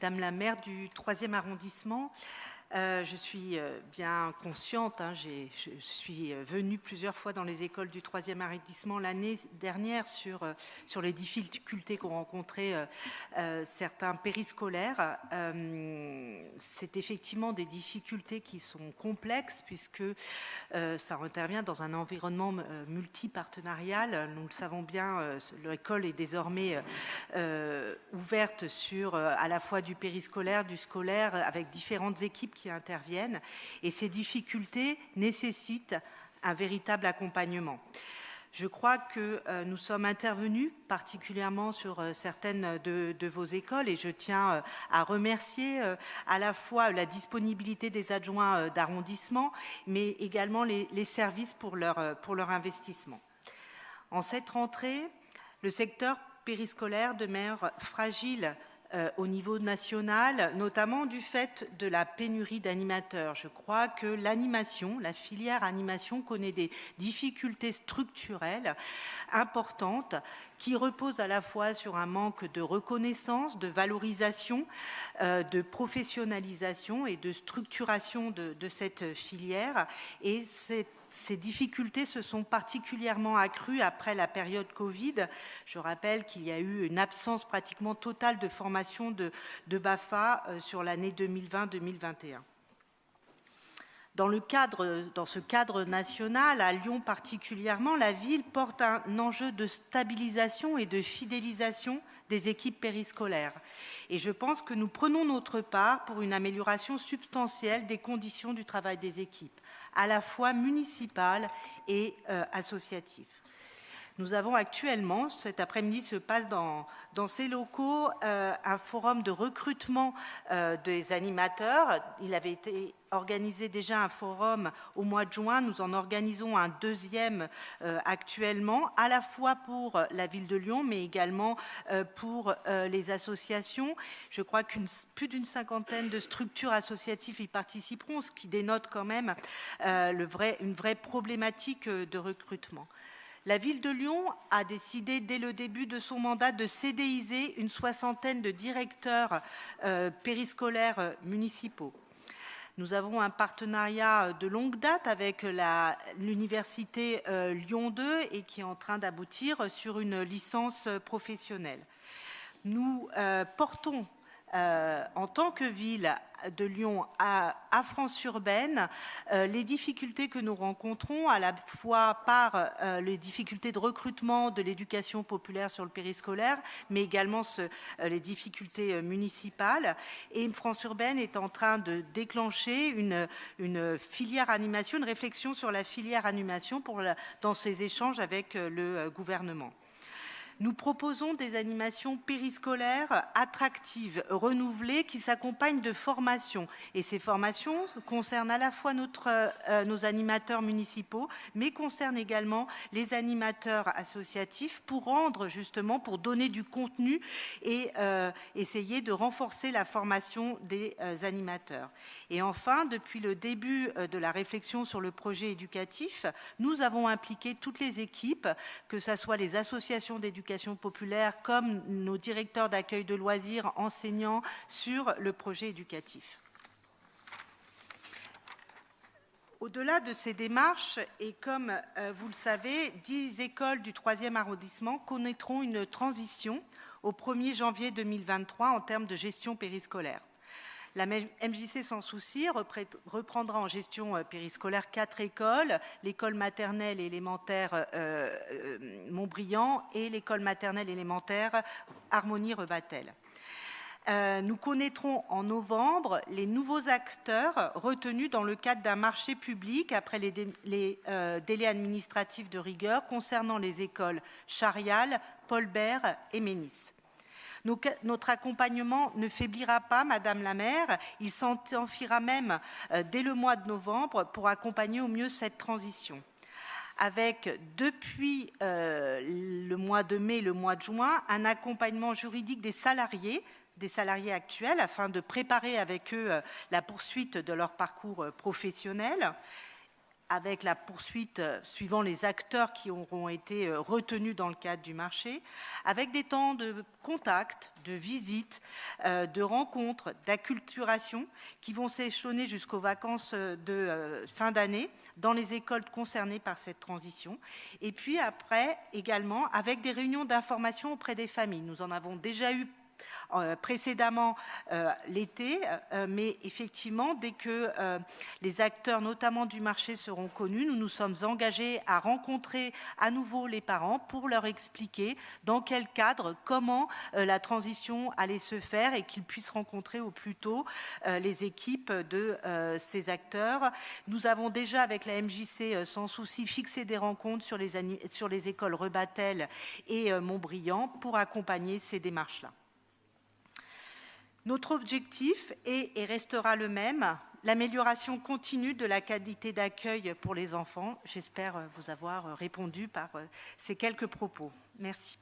Madame la maire du 3e arrondissement, je suis bien consciente, je suis venue plusieurs fois dans les écoles du 3e arrondissement l'année dernière sur les difficultés qu'ont rencontrées certains périscolaires. C'est effectivement des difficultés qui sont complexes puisque ça intervient dans un environnement multipartenarial. Nous le savons bien, l'école est désormais ouverte sur à la fois du périscolaire, du scolaire, avec différentes équipes qui interviennent. Et ces difficultés nécessitent un véritable accompagnement. Je crois que nous sommes intervenus particulièrement sur certaines de vos écoles et je tiens à remercier à la fois la disponibilité des adjoints d'arrondissement, mais également les services pour leur investissement. En cette rentrée, le secteur périscolaire demeure fragile au niveau national, notamment du fait de la pénurie d'animateurs. Je crois que l'animation, la filière animation connaît des difficultés structurelles importantes qui reposent à la fois sur un manque de reconnaissance, de valorisation, de professionnalisation et de structuration de cette filière. Et ces difficultés se sont particulièrement accrues après la période Covid. Je rappelle qu'il y a eu une absence pratiquement totale de formation de BAFA sur l'année 2020-2021. Dans ce cadre national, à Lyon particulièrement, la ville porte un enjeu de stabilisation et de fidélisation des équipes périscolaires. Et je pense que nous prenons notre part pour une amélioration substantielle des conditions du travail des équipes, à la fois municipales et associatives. Nous avons actuellement, cet après-midi se passe dans ces locaux, un forum de recrutement des animateurs. Il avait été organisé déjà un forum au mois de juin. Nous en organisons un deuxième actuellement, à la fois pour la ville de Lyon, mais également pour les associations. Je crois plus d'une cinquantaine de structures associatives y participeront, ce qui dénote quand même une vraie problématique de recrutement. La ville de Lyon a décidé dès le début de son mandat de CDIser une soixantaine de directeurs périscolaires municipaux. Nous avons un partenariat de longue date avec l'université Lyon 2 et qui est en train d'aboutir sur une licence professionnelle. Nous portons en tant que ville de Lyon à France-Urbaine, les difficultés que nous rencontrons à la fois par les difficultés de recrutement de l'éducation populaire sur le périscolaire, mais également les difficultés municipales. Et France-Urbaine est en train de déclencher une filière animation, une réflexion sur la filière animation dans ses échanges avec le gouvernement. Nous proposons des animations périscolaires attractives, renouvelées, qui s'accompagnent de formations. Et ces formations concernent à la fois nos animateurs municipaux, mais concernent également les animateurs associatifs pour donner du contenu et essayer de renforcer la formation des animateurs. Et enfin, depuis le début de la réflexion sur le projet éducatif, nous avons impliqué toutes les équipes, que ce soit les associations d'éducation populaire comme nos directeurs d'accueil de loisirs, enseignants, sur le projet éducatif. Au-delà de ces démarches, et comme vous le savez, 10 écoles du 3e arrondissement connaîtront une transition au 1er janvier 2023 en termes de gestion périscolaire. La MJC Sans Souci reprendra en gestion périscolaire 4 écoles, l'école maternelle et élémentaire Montbriand et l'école maternelle élémentaire Harmonie-Rebatel. Nous connaîtrons en novembre les nouveaux acteurs retenus dans le cadre d'un marché public après les délais administratifs de rigueur concernant les écoles Charial, Paul-Bert et Ménis. Notre accompagnement ne faiblira pas, Madame la maire, il s'amplifiera même dès le mois de novembre pour accompagner au mieux cette transition. Avec, depuis le mois de mai et le mois de juin, un accompagnement juridique des salariés actuels afin de préparer avec eux la poursuite de leur parcours professionnel. avec la poursuite suivant les acteurs qui auront été retenus dans le cadre du marché, avec des temps de contact, de visite, de rencontres, d'acculturation qui vont s'échelonner jusqu'aux vacances de fin d'année dans les écoles concernées par cette transition. Et puis après, également, avec des réunions d'information auprès des familles. Nous en avons déjà eu précédemment l'été, mais effectivement, dès que les acteurs, notamment du marché, seront connus, nous nous sommes engagés à rencontrer à nouveau les parents pour leur expliquer dans quel cadre, comment la transition allait se faire et qu'ils puissent rencontrer au plus tôt les équipes de ces acteurs. Nous avons déjà, avec la MJC, sans souci, fixé des rencontres sur les écoles Rebattel et Montbriand pour accompagner ces démarches-là. Notre objectif est et restera le même, l'amélioration continue de la qualité d'accueil pour les enfants. J'espère vous avoir répondu par ces quelques propos. Merci.